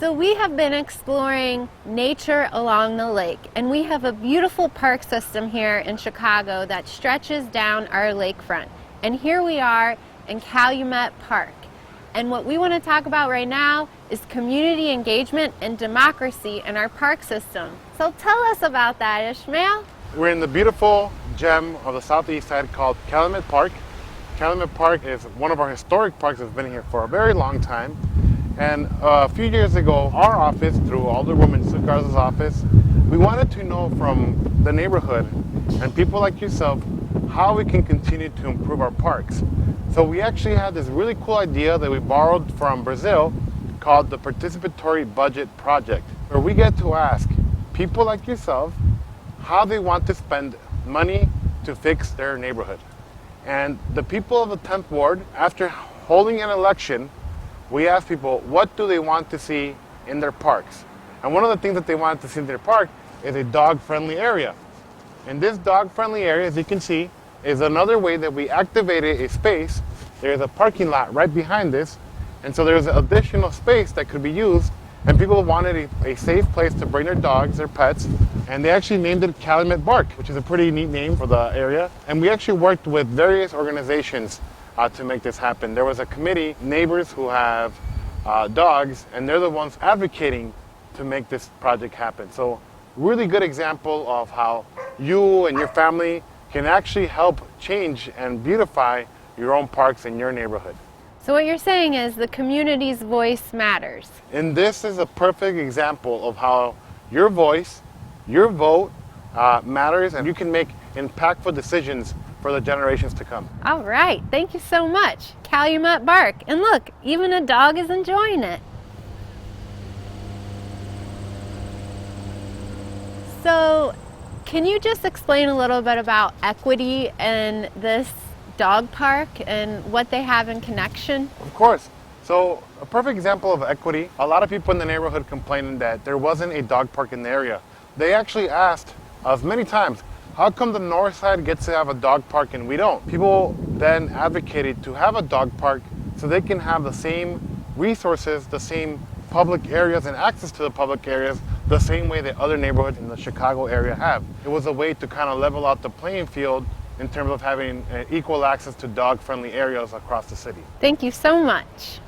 So we have been exploring nature along the lake, and we have a beautiful park system here in Chicago that stretches down our lakefront. And here we are in Calumet Park. And what we want to talk about right now is community engagement and democracy in our park system. So tell us about that, Ishmael. We're in the beautiful gem of the southeast side called Calumet Park. Calumet Park is one of our historic parks that's been here for a very long time. And a few years ago, our office, through Alderwoman Sue Garza's office, we wanted to know from the neighborhood and people like yourself how we can continue to improve our parks. So we actually had this really cool idea that we borrowed from Brazil called the Participatory Budget Project, where we get to ask people like yourself how they want to spend money to fix their neighborhood. And the people of the 10th Ward, after holding an election, we asked people what do they want to see in their parks. And one of the things that they wanted to see in their park is a dog-friendly area. And this dog-friendly area, as you can see, is another way that we activated a space. There's a parking lot right behind this, and so there's additional space that could be used, and people wanted a safe place to bring their dogs, their pets, and they actually named it Calumet Park, which is a pretty neat name for the area. And we actually worked with various organizations to make this happen. There was a committee, neighbors who have dogs, and they're the ones advocating to make this project happen. So really good example of how you and your family can actually help change and beautify your own parks in your neighborhood. So what you're saying is the community's voice matters. And this is a perfect example of how your voice, your vote matters, and you can make impactful decisions for the generations to come. All right, thank you so much. Calumet Park. And look, even a dog is enjoying it. So, can you just explain a little bit about equity in this dog park and what they have in connection? Of course. So, a perfect example of equity, a lot of people in the neighborhood complaining that there wasn't a dog park in the area. They actually asked us many times, how come the north side gets to have a dog park and we don't? People then advocated to have a dog park so they can have the same resources, the same public areas and access to the public areas the same way that other neighborhoods in the Chicago area have. It was a way to kind of level out the playing field in terms of having equal access to dog-friendly areas across the city. Thank you so much.